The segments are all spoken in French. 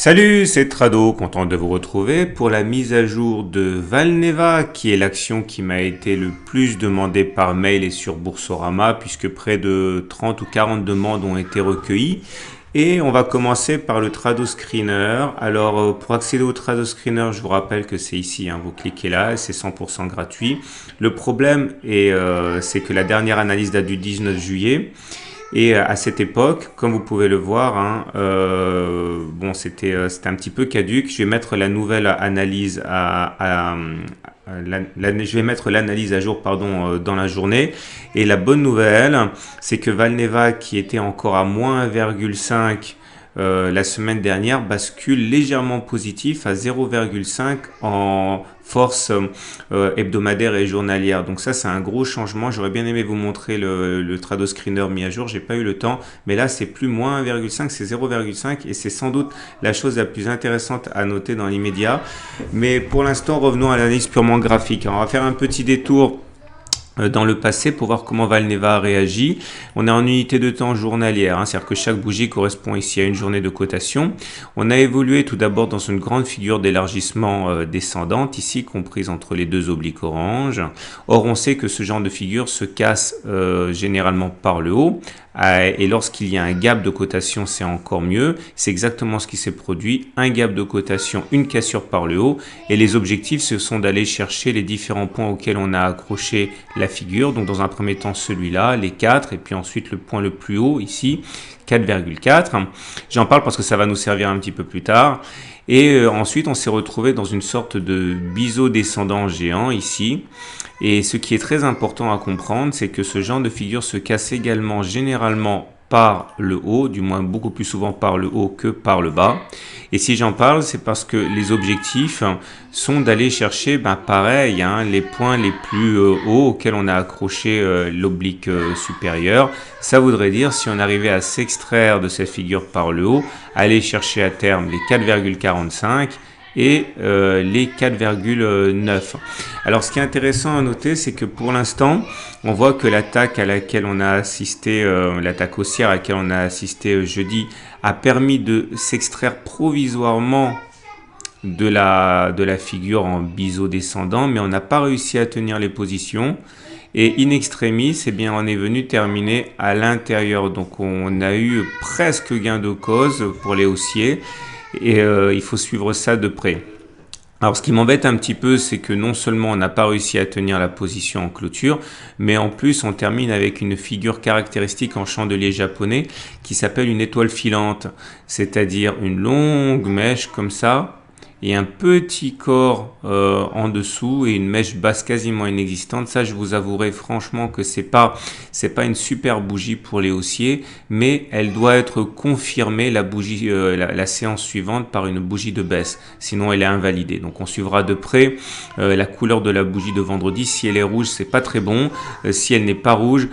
Salut, c'est Trado, content de vous retrouver pour la mise à jour de Valneva, qui est l'action qui m'a été le plus demandée par mail et sur Boursorama, puisque près de 30 ou 40 demandes ont été recueillies. Et on va commencer par le Trado Screener. Alors, pour accéder au Trado Screener, je vous rappelle que c'est ici, vous cliquez là, c'est 100% gratuit. Le problème, c'est que la dernière analyse date du 19 juillet. Et à cette époque, comme vous pouvez le voir, c'était un petit peu caduc. Je vais mettre la nouvelle analyse je vais mettre l'analyse à jour dans la journée. Et la bonne nouvelle, c'est que Valneva, qui était encore à moins 1,5 la semaine dernière, bascule légèrement positif à 0,5 en force hebdomadaire et journalière. Donc ça, c'est un gros changement. J'aurais bien aimé vous montrer le Trado Screener mis à jour. J'ai pas eu le temps, mais là, c'est plus moins 1,5, c'est 0,5 et c'est sans doute la chose la plus intéressante à noter dans l'immédiat. Mais pour l'instant, revenons à l'analyse purement graphique. Alors, on va faire un petit détour dans le passé pour voir comment Valneva a réagi. On est en unité de temps journalière, c'est-à-dire que chaque bougie correspond ici à une journée de cotation. On a évolué tout d'abord dans une grande figure d'élargissement descendante, ici comprise entre les deux obliques orange. Or, on sait que ce genre de figure se casse généralement par le haut. Et lorsqu'il y a un gap de cotation, c'est encore mieux. C'est exactement ce qui s'est produit. Un gap de cotation, une cassure par le haut. Et les objectifs, ce sont d'aller chercher les différents points auxquels on a accroché la figure. Donc, dans un premier temps, celui-là, les 4. Et puis ensuite, le point le plus haut, ici, 4,4. J'en parle parce que ça va nous servir un petit peu plus tard. Et ensuite, on s'est retrouvé dans une sorte de biseau descendant géant ici. Et ce qui est très important à comprendre, c'est que ce genre de figure se casse également généralement par le haut, du moins beaucoup plus souvent par le haut que par le bas. Et si j'en parle, c'est parce que les objectifs sont d'aller chercher, pareil, les points les plus hauts auxquels on a accroché l'oblique supérieur. Ça voudrait dire, si on arrivait à s'extraire de cette figure par le haut, aller chercher à terme les 4,45 et les 4,9. Alors, ce qui est intéressant à noter, c'est que pour l'instant, on voit que l'attaque à laquelle on a assisté, l'attaque haussière à laquelle on a assisté jeudi, a permis de s'extraire provisoirement de la figure en biseau descendant, mais on n'a pas réussi à tenir les positions. Et in extremis, on est venu terminer à l'intérieur. Donc, on a eu presque gain de cause pour les haussiers. Et il faut suivre ça de près. Alors, ce qui m'embête un petit peu, c'est que non seulement on n'a pas réussi à tenir la position en clôture, mais en plus, on termine avec une figure caractéristique en chandelier japonais qui s'appelle une étoile filante, c'est-à-dire une longue mèche comme ça, et un petit corps en dessous et une mèche basse quasiment inexistante. Ça, je vous avouerai franchement que c'est pas une super bougie pour les haussiers, mais elle doit être confirmée, la bougie, la séance suivante, par une bougie de baisse. Sinon, elle est invalidée. Donc, on suivra de près la couleur de la bougie de vendredi. Si elle est rouge, c'est pas très bon. Si elle n'est pas rouge,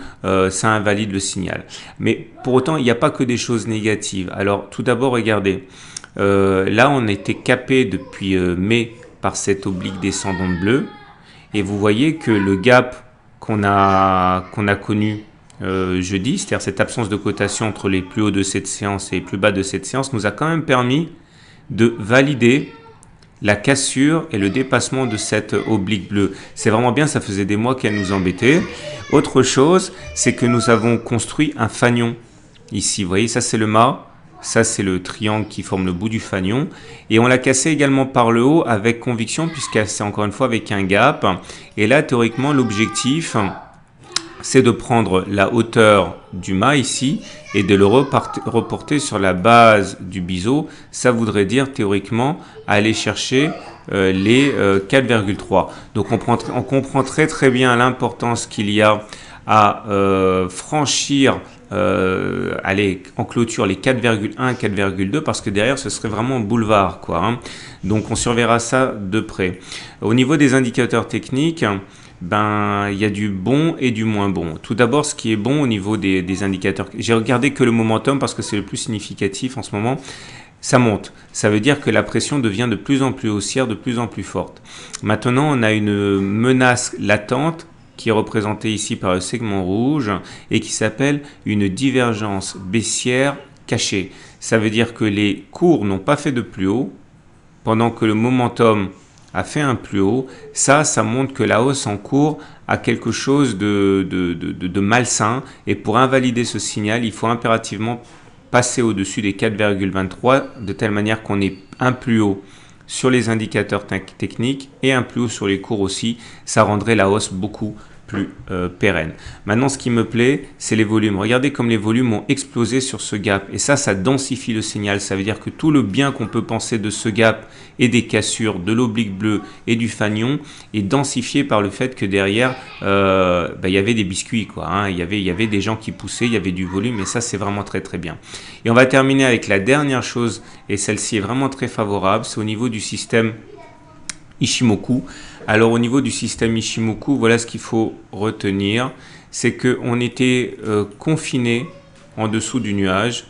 ça invalide le signal. Mais pour autant, il n'y a pas que des choses négatives. Alors, tout d'abord, regardez. Là, on était capé depuis mai par cette oblique descendante bleue. Et vous voyez que le gap qu'on a connu jeudi, c'est-à-dire cette absence de cotation entre les plus hauts de cette séance et les plus bas de cette séance, nous a quand même permis de valider la cassure et le dépassement de cette oblique bleue. C'est vraiment bien, ça faisait des mois qu'elle nous embêtait. Autre chose, c'est que nous avons construit un fanion. Ici, vous voyez, ça c'est le mât. Ça, c'est le triangle qui forme le bout du fanion. Et on l'a cassé également par le haut avec conviction, puisque c'est encore une fois avec un gap. Et là, théoriquement, l'objectif, c'est de prendre la hauteur du mât ici et de le reporter sur la base du biseau. Ça voudrait dire, théoriquement, aller chercher les 4,3. Donc, on comprend très très bien l'importance qu'il y a à franchir en clôture les 4,1, 4,2 parce que derrière ce serait vraiment boulevard Donc on surveillera ça de près. Au niveau des indicateurs techniques, il y a du bon et du moins bon. Tout d'abord, ce qui est bon au niveau des indicateurs, j'ai regardé que le momentum parce que c'est le plus significatif en ce moment. Ça monte. Ça veut dire que la pression devient de plus en plus haussière, de plus en plus forte. Maintenant, on a une menace latente qui est représentée ici par le segment rouge et qui s'appelle une divergence baissière cachée. Ça veut dire que les cours n'ont pas fait de plus haut, pendant que le momentum a fait un plus haut. Ça montre que la hausse en cours a quelque chose de malsain. Et pour invalider ce signal, il faut impérativement passer au-dessus des 4,23 de telle manière qu'on ait un plus haut sur les indicateurs techniques et un plus haut sur les cours aussi. Ça rendrait la hausse beaucoup plus pérenne. Maintenant, ce qui me plaît, c'est les volumes. Regardez comme les volumes ont explosé sur ce gap. Et ça densifie le signal. Ça veut dire que tout le bien qu'on peut penser de ce gap et des cassures, de l'oblique bleu et du fanion est densifié par le fait que derrière, y avait des biscuits, quoi, hein. Il y avait des gens qui poussaient, il y avait du volume. Et ça, c'est vraiment très, très bien. Et on va terminer avec la dernière chose. Et celle-ci est vraiment très favorable. C'est au niveau du système Ichimoku. Alors au niveau du système Ichimoku, voilà ce qu'il faut retenir, c'est qu'on était confiné en dessous du nuage.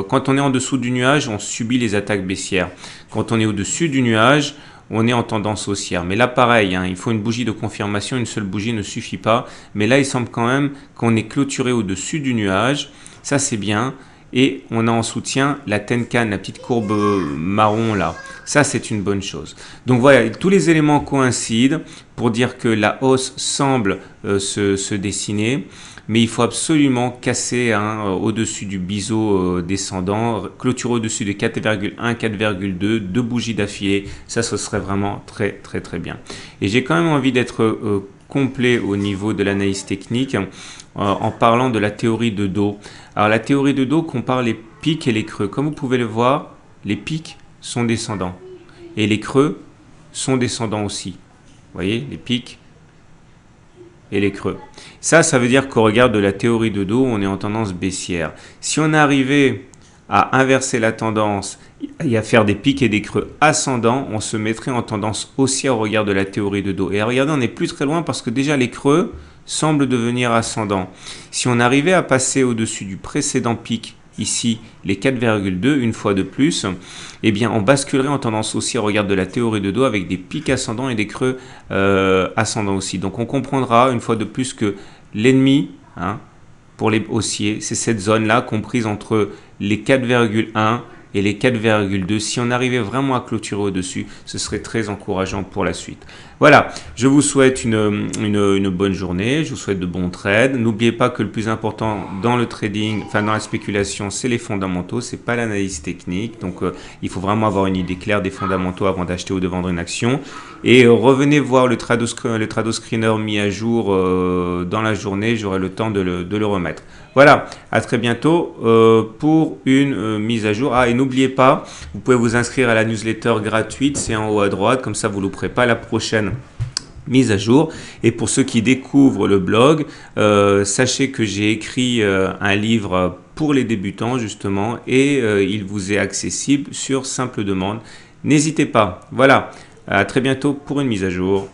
Quand on est en dessous du nuage, on subit les attaques baissières. Quand on est au-dessus du nuage, on est en tendance haussière. Mais là, pareil, hein, il faut une bougie de confirmation, une seule bougie ne suffit pas. Mais là, il semble quand même qu'on est clôturé au-dessus du nuage. Ça, c'est bien. Et on a en soutien la Tenkan, la petite courbe marron là. Ça, c'est une bonne chose. Donc voilà, tous les éléments coïncident pour dire que la hausse semble se dessiner. Mais il faut absolument casser au-dessus du biseau descendant, clôturer au-dessus de 4,1, 4,2, deux bougies d'affilée. Ça, ce serait vraiment très, très, très bien. Et j'ai quand même envie d'être complet au niveau de l'analyse technique en parlant de la théorie de dos. Alors la théorie de dos compare les pics et les creux. Comme vous pouvez le voir, les pics sont descendants et les creux sont descendants aussi. Vous voyez, les pics et les creux. Ça veut dire qu'au regard de la théorie de dos, on est en tendance baissière. Si on arrivait à inverser la tendance et à faire des pics et des creux ascendants, on se mettrait en tendance haussière au regard de la théorie de dos. Et regardez, on n'est plus très loin parce que déjà les creux semblent devenir ascendants. Si on arrivait à passer au-dessus du précédent pic, ici les 4,2 une fois de plus, eh bien on basculerait en tendance haussière au regard de la théorie de dos avec des pics ascendants et des creux ascendants aussi. Donc on comprendra une fois de plus que l'ennemi, pour les haussiers, c'est cette zone-là comprise entre les 4,1 et les 4,2. Si on arrivait vraiment à clôturer au-dessus, ce serait très encourageant pour la suite. Voilà, je vous souhaite une bonne journée, je vous souhaite de bons trades. N'oubliez pas que le plus important dans le trading, dans la spéculation, c'est les fondamentaux, c'est pas l'analyse technique. Donc il faut vraiment avoir une idée claire des fondamentaux avant d'acheter ou de vendre une action. Et revenez voir le Trado Screener mis à jour dans la journée, j'aurai le temps de le remettre. Voilà, à très bientôt pour une mise à jour. Et n'oubliez pas, vous pouvez vous inscrire à la newsletter gratuite, c'est en haut à droite, comme ça vous ne louperez pas la prochaine mise à jour. Et pour ceux qui découvrent le blog, sachez que j'ai écrit un livre pour les débutants justement et il vous est accessible sur simple demande. N'hésitez pas. Voilà, à très bientôt pour une mise à jour.